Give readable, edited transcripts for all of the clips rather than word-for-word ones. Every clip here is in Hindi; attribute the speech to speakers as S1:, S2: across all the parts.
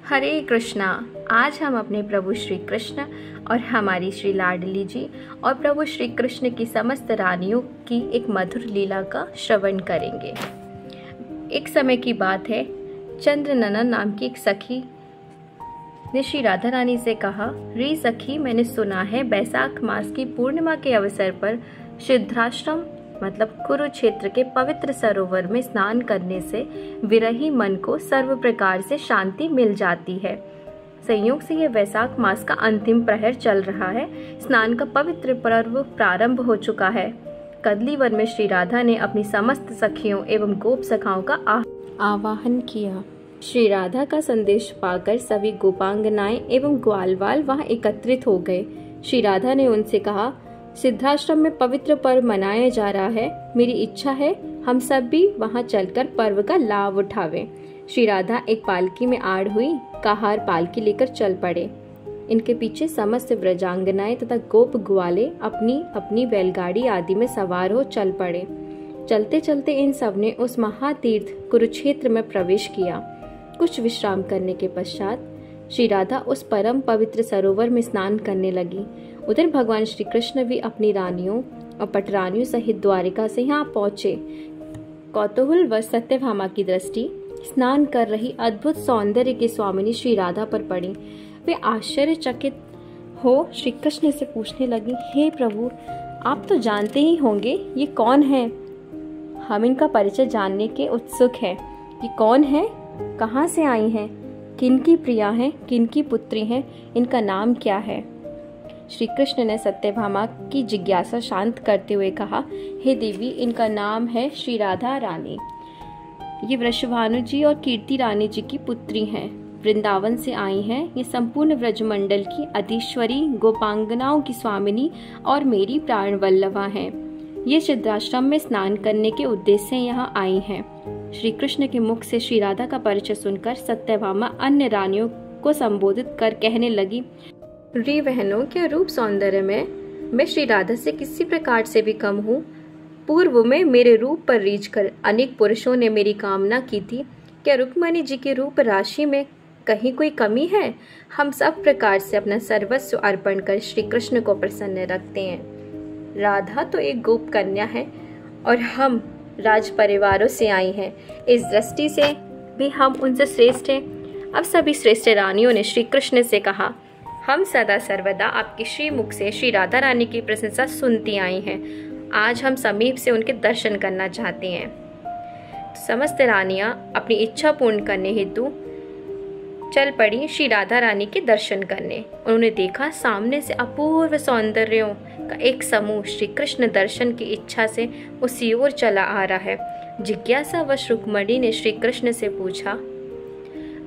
S1: हरे कृष्णा। आज हम अपने प्रभु श्री कृष्ण और हमारी श्री लाडली जी और प्रभु श्री कृष्ण की समस्त रानियों की एक मधुर लीला का श्रवण करेंगे। एक समय की बात है, चंद्रनना नाम की एक सखी ने श्री राधा रानी से कहा, रे सखी, मैंने सुना है बैसाख मास की पूर्णिमा के अवसर पर सिद्धाश्रम मतलब कुरुक्षेत्र के पवित्र सरोवर में स्नान करने से विरही मन को सर्व प्रकार से शांति मिल जाती है। संयोग से यह वैशाख मास का अंतिम प्रहर चल रहा है। स्नान का पवित्र पर्व प्रारंभ हो चुका है। कदली वन में श्री राधा ने अपनी समस्त सखियों एवं गोप सखाओं का आवाहन किया। श्री राधा का संदेश पाकर सभी गोपांगनाएं एवं ग्वालवाल वहां एकत्रित हो गए। श्री राधा ने उनसे कहा, सिद्धाश्रम में पवित्र पर्व मनाया जा रहा है। मेरी इच्छा है हम सब भी वहां चलकर पर्व का लाभ उठावें। श्री राधा एक पालकी में आड़ हुई कहार पालकी लेकर चल पड़े। इनके पीछे समस्त ब्रजांगनाएं तथा गोप ग्वाले अपनी अपनी बैलगाड़ी आदि में सवार हो चल पड़े। चलते चलते इन सब ने उस महातीर्थ कुरुक्षेत्र में प्रवेश किया। कुछ विश्राम करने के पश्चात श्री राधा उस परम पवित्र सरोवर में स्नान करने लगी। उधर भगवान श्री कृष्ण भी अपनी रानियों और पटरानियों सहित द्वारिका से यहाँ पहुंचे। कौतूहल व सत्यभामा की दृष्टि स्नान कर रही अद्भुत सौंदर्य की स्वामिनी श्री राधा पर पड़ी। वे आश्चर्यचकित हो श्री कृष्ण से पूछने लगी, हे प्रभु, आप तो जानते ही होंगे ये कौन है? हम इनका परिचय जानने के उत्सुक हैं। ये कौन है? कहाँ से आई हैं? किनकी प्रिया हैं? किनकी पुत्री हैं? इनका नाम क्या है? श्री कृष्ण ने सत्यभामा की जिज्ञासा शांत करते हुए कहा, हे देवी, इनका नाम है श्री राधा रानी। ये वृषभानु जी और कीर्ति रानी जी की पुत्री हैं। वृंदावन से आई हैं। ये संपूर्ण व्रजमंडल की अधीश्वरी, गोपांगनाओं की स्वामिनी और मेरी प्राण वल्लभा हैं। ये सिद्धाश्रम में स्नान करने के उद्देश्य से यहाँ आई हैं। श्री कृष्ण के मुख से श्री राधा का परिचय सुनकर सत्यभामा अन्य रानियों को संबोधित कर कहने लगी, री बहनों, क्या रूप सौंदर्य में मैं श्री राधा से किसी प्रकार से भी कम हूँ? पूर्व में मेरे रूप पर रीझ कर अनेक पुरुषों ने मेरी कामना की थी। क्या रुक्मणी जी के रूप राशि में कहीं कोई कमी है? हम सब प्रकार से अपना सर्वस्व अर्पण कर श्री कृष्ण को प्रसन्न रखते हैं। राधा तो एक गोप कन्या है और हम राज परिवारों से आई हैं। इस दृष्टि से भी हम उनसे श्रेष्ठ हैं। अब सभी श्रेष्ठ रानियों ने श्री कृष्ण से कहा, हम सदा सर्वदा आपके श्रीमुख से श्री राधा रानी की प्रशंसा सुनती आई हैं। आज हम समीप से उनके दर्शन करना चाहते हैं। समस्त रानियां अपनी इच्छा पूर्ण करने हेतु चल पड़ी श्री राधा रानी के दर्शन करने। उन्होंने देखा सामने से अपूर्व सौंदर्यों का एक समूह श्री कृष्ण दर्शन की इच्छा से उसी ओर चला आ रहा है। जिज्ञासावश रुक्मणी ने श्री कृष्ण से पूछा,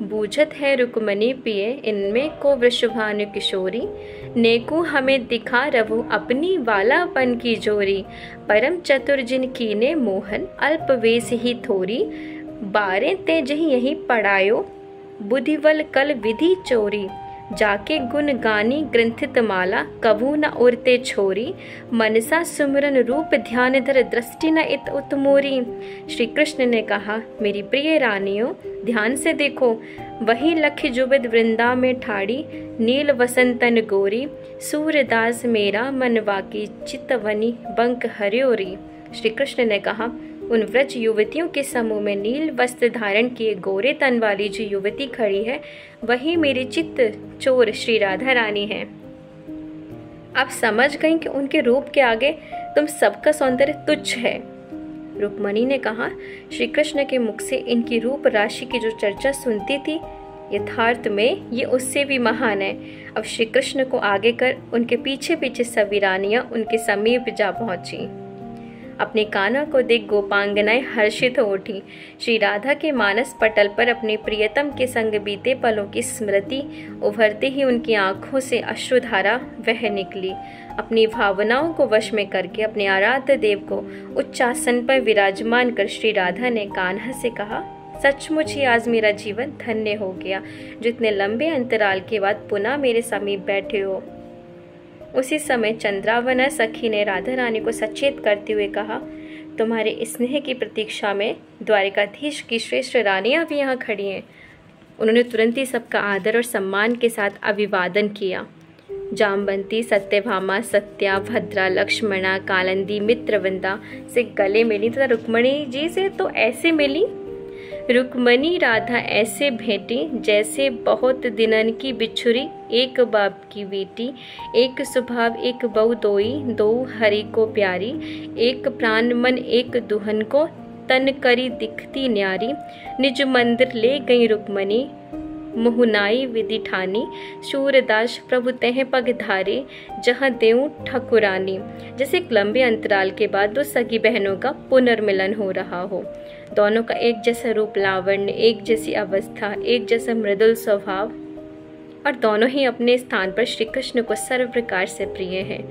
S1: बूझत है रुक्मणी पिए इनमें को वृषभानु किशोरी, नेकू हमें दिखा रवु अपनी वालापन की जोरी, परम चतुर जिन कीने मोहन अल्प वेश ही थोरी, बारे ते जही यही पढ़ायो बुद्धिवल कल विधि चोरी, जाके गुण गानी ग्रंथित माला कभू न उरते छोरी, मनसा सुमरन रूप ध्यान धर दृष्टि न इत उत्मोरी। श्री कृष्ण ने कहा, मेरी प्रिय रानियों, ध्यान से देखो, वही लख जुबद वृंदा में ठाड़ी, नील वसंतन गोरी, सूरदास मेरा मनवा की चितवनी बंक हरियोरी। श्री कृष्ण ने कहा, उन व्रज युवतियों के समूह में नील वस्त्र धारण किए गोरे तन वाली जो युवती खड़ी है, वही मेरी चित्त चोर श्री राधा रानी है। अब समझ गई कि उनके रूप के आगे तुम सबका सौंदर्य तुच्छ है। रुक्मणी ने कहा, श्री कृष्ण के मुख से इनकी रूप राशि की जो चर्चा सुनती थी, यथार्थ में ये उससे भी महान है। अब श्री कृष्ण को आगे कर उनके पीछे पीछे सभी रानियां उनके समीप जा पहुंची। अपने कान्हा को देख गोपांगनाएं हर्षित हो उठी। श्री राधा के मानस पटल पर अपने प्रियतम के संग बीते पलों की स्मृति उभरते ही उनकी आंखों से अश्रुधारा बह निकली। अपनी भावनाओं को वश में करके अपने आराध्य देव को उच्चासन पर विराजमान कर श्री राधा ने कान्हा से कहा, सचमुच ही आज मेरा जीवन धन्य हो गया, जितने लंबे अंतराल के बाद पुनः मेरे समीप बैठे हो। उसी समय चंद्रावना सखी ने राधा रानी को सचेत करते हुए कहा, तुम्हारे स्नेह की प्रतीक्षा में द्वारिकाधीश की श्रेष्ठ रानियां भी यहाँ खड़ी हैं। उन्होंने तुरंत ही सबका आदर और सम्मान के साथ अभिवादन किया। जामवंती सत्यभामा, सत्या, भद्रा, लक्ष्मणा, कालिंदी, मित्रवंदा से गले मिली तथा रुक्मणी जी से तो ऐसे मिली। रुक्मणी राधा ऐसे भेंटी जैसे बहुत दिनन की बिछुरी, एक बाप की बेटी, एक स्वभाव एक बहु दोई, दो हरि को प्यारी, एक प्राण मन एक दुहन को, तन करी दिखती न्यारी, निज मंदिर ले गई रुक्मणी, मोहनाई विधि ठानी, सूरदास प्रभु तह पग धारे, जहाँ देऊं ठकुरानी। जैसे एक लंबे अंतराल के बाद दो सगी बहनों का पुनर्मिलन हो रहा हो। दोनों का एक जैसा रूप लावण्य, एक जैसी अवस्था, एक जैसा मृदुल स्वभाव और दोनों ही अपने स्थान पर श्री कृष्ण को सर्व प्रकार से प्रिय हैं।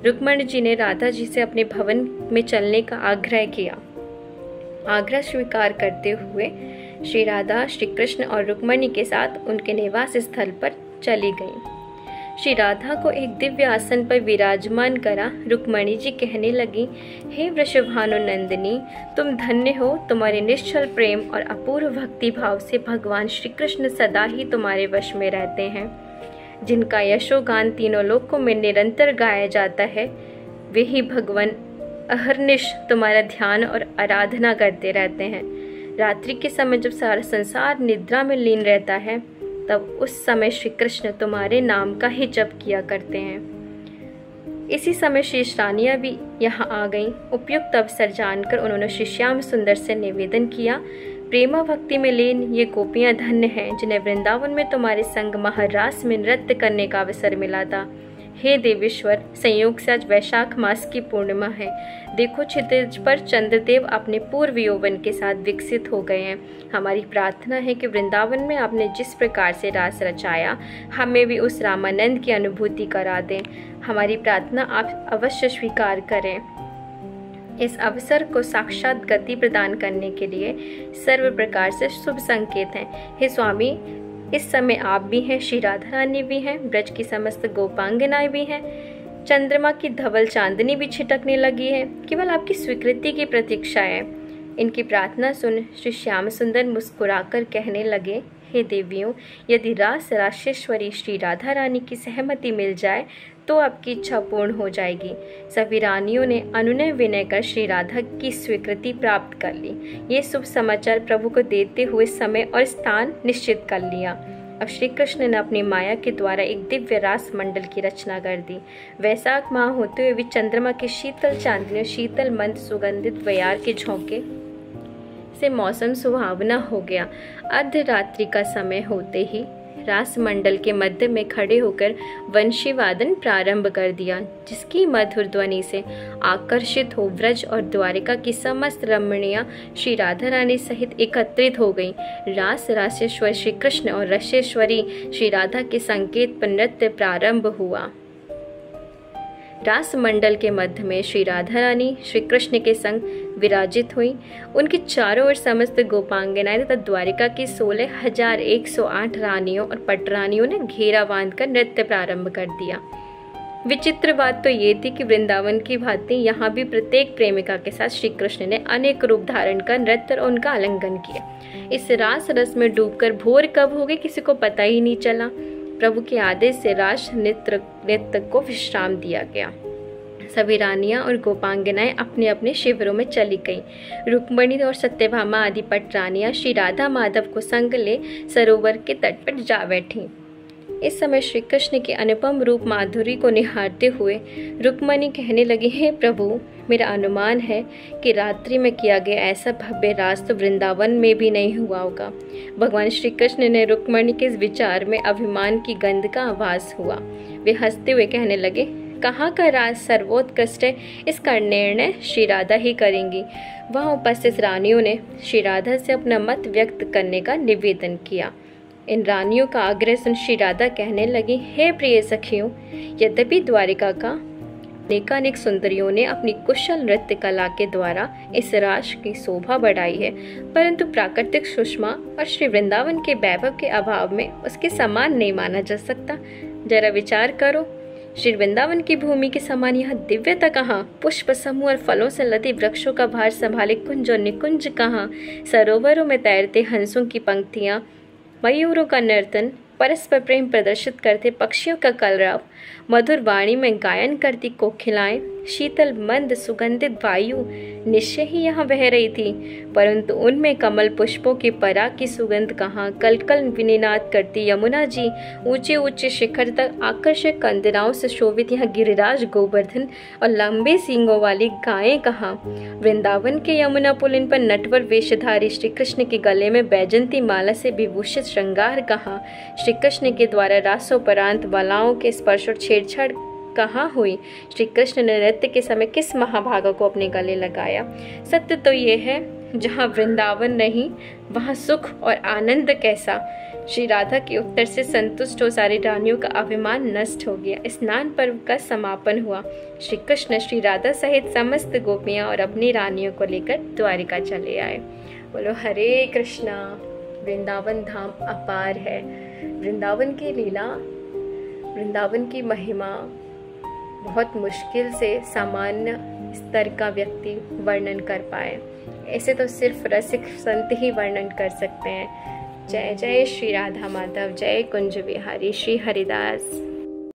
S1: रुक्मणी जी ने राधा जी से अपने भवन में चलने का आग्रह किया। आग्रह स्वीकार करते हुए श्री राधा श्री कृष्ण और रुक्मणी के साथ उनके निवास स्थल पर चली गईं। श्री राधा को एक दिव्य आसन पर विराजमान करा रुक्मणी जी कहने लगी, हे वृषभानु नंदिनी, तुम धन्य हो। तुम्हारे निश्चल प्रेम और अपूर्व भक्ति भाव से भगवान श्री कृष्ण सदा ही तुम्हारे वश में रहते हैं। जिनका यशोगान तीनों लोकों में निरंतर गाया जाता है, वे ही भगवान अहर्निश तुम्हारा ध्यान और आराधना करते रहते हैं। रात्रि के समय जब सारा संसार निद्रा में लीन रहता है, तब उस समय श्री कृष्ण तुम्हारे नाम का ही जप किया करते हैं। इसी समय श्री रानियाँ भी यहाँ आ गईं। उपयुक्त अवसर जानकर उन्होंने श्री श्याम सुंदर से निवेदन किया, प्रेमा भक्ति में लीन ये गोपियाँ धन्य हैं, जिन्हें वृंदावन में तुम्हारे संग महारास में नृत्य करने का अवसर मिला था। हे देवेश्वर, संयोग से आज वैशाख मास की पूर्णिमा है। देखो, क्षितिज पर चंद्रदेव अपने पूर्व यौवन के साथ विकसित हो गए हैं। हमारी प्रार्थना है कि वृंदावन में आपने जिस प्रकार से रास रचाया, हमें भी उस रामानंद की अनुभूति करा दें। हमारी प्रार्थना आप अवश्य स्वीकार करें। इस अवसर को साक्षात गति प्रदान करने के लिए सर्व प्रकार से शुभ संकेत हैं। हे स्वामी, इस समय आप भी हैं, श्री राधा रानी भी हैं, ब्रज की समस्त गोपांगनाएं भी हैं, चंद्रमा की धवल चांदनी भी छिटकने लगी है। केवल आपकी स्वीकृति की प्रतीक्षा है। इनकी प्रार्थना सुन श्री श्याम सुंदर मुस्कुराकर कहने लगे, हे देवियों, यदि रासेश्वरी श्री राधा रानी की सहमति मिल जाए तो आपकी इच्छा पूर्ण हो जाएगी। सभी रानियों ने अनुनय विनय कर श्री राधा की स्वीकृति प्राप्त कर ली। ये शुभ समाचार प्रभु को देते हुए समय और स्थान निश्चित कर लिया। अब श्री कृष्ण ने अपनी माया के द्वारा एक दिव्य रास मंडल की रचना कर दी। वैशाख माह होते हुए भी चंद्रमा की शीतल चांदनी, शीतल मंद सुगंधित व्यार के झोंके से मौसम सुहावना हो गया। अर्धरात्रि का समय होते ही रास मंडल के मध्य में खड़े होकर वंशी वादन प्रारंभ कर दिया, जिसकी मधुर ध्वनि से आकर्षित हो ब्रज और द्वारिका की समस्त रमणियां श्री राधा रानी सहित एकत्रित हो गईं। रासेश्वर श्री कृष्ण और रसेश्वरी श्री राधा के संकेत पर नृत्य प्रारंभ हुआ। रास मंडल के मध्य में श्री राधा रानी श्री कृष्ण के संग विराजित हुई। उनके चारों ओर समस्त गोपांगनाएं तथा द्वारिका की 16,108 रानियों और पटरानियों ने घेरा बांधकर नृत्य प्रारंभ कर दिया। विचित्र बात तो ये थी कि वृंदावन की भांति यहाँ भी प्रत्येक प्रेमिका के साथ श्री कृष्ण ने अनेक रूप धारण कर नृत्य और उनका आलिंगन किया। इस रास रस में डूबकर भोर कब हो गई किसी को पता ही नहीं चला। प्रभु के आदेश से रास नृत्य को विश्राम दिया गया। सभी रानियां और गोपांगनाएं अपने अपने शिविरों में चली गईं। रुक्मणी और सत्यभामा आदि पट रानियां श्री राधा माधव को संग ले सरोवर के तट पर जा बैठीं। इस समय श्री कृष्ण के अनुपम रूप माधुरी को निहारते हुए रुक्मणी कहने लगी, हे प्रभु, मेरा अनुमान है कि रात्रि में किया गया ऐसा भव्य रास तो वृंदावन में भी नहीं हुआ होगा। भगवान श्री कृष्ण ने रुक्मणी के इस विचार में अभिमान की गंध का आभास हुआ। वे हंसते हुए कहने लगे, कहाँ का राज सर्वोत्कृष्ट है, इसका निर्णय श्री राधा ही करेंगी। वहाँ उपस्थित रानियों ने श्री राधा से अपना मत व्यक्त करने का निवेदन किया। इन रानियों का आग्रह सुन श्री राधा कहने लगी, हे प्रिय सखियों, यद्यपि द्वारिका का अनेकानेक सुंदरियों ने अपनी कुशल नृत्य कला के द्वारा इस रास की शोभा बढ़ाई है, परंतु प्राकृतिक सुषमा और श्री वृंदावन के वैभव के अभाव में उसके समान नहीं माना जा सकता। जरा विचार करो, श्री वृंदावन की भूमि के समान यहाँ दिव्यता कहाँ, पुष्प समूह और फलों से लदे वृक्षों का भार संभाले कुंज और निकुंज कहाँ, सरोवरों में तैरते हंसों की पंक्तियाँ मयूरों का नर्तन, परस्पर प्रेम प्रदर्शित करते पक्षियों का कलरव, मधुर वाणी में गायन करती कोकिलाएं, शीतल मंद सुगंधित वायु निश्चय ही यहाँ बह रही थी, परंतु उनमें कमल पुष्पों की पराग की सुगंध कहाँ। कलकल विनिनाद करती यमुना जी, ऊंचे ऊंचे शिखर तक आकर्षक कंदराओं से शोभित यहाँ गिरिराज गोवर्धन और लंबे सींगों वाली गायें कहाँ। वृंदावन के यमुना पुल इन पर नटवर वेशधारी श्री कृष्ण के गले में बैजंती माला से विभूषित श्रृंगार कहाँ। श्री कृष्ण के द्वारा रासोपरांत बालाओं के स्पर्श और छेड़छाड़ कहाँ हुई। श्री कृष्ण ने नृत्य के समय किस महाभागा को अपने गले लगाया। सत्य तो ये है, जहाँ वृंदावन नहीं वहाँ सुख और आनंद कैसा। श्री राधा के उत्तर से संतुष्ट हो सारी रानियों का अभिमान नष्ट हो गया। स्नान पर्व का समापन हुआ। श्री कृष्ण श्री राधा सहित समस्त गोपियाँ और अपनी रानियों को लेकर द्वारिका चले आए। बोलो हरे कृष्णा। वृंदावन धाम अपार है। वृंदावन की लीला, वृंदावन की महिमा बहुत मुश्किल से सामान्य स्तर का व्यक्ति वर्णन कर पाए। ऐसे तो सिर्फ रसिक संत ही वर्णन कर सकते हैं। जय जय श्री राधा माधव, जय कुंज बिहारी श्री हरिदास।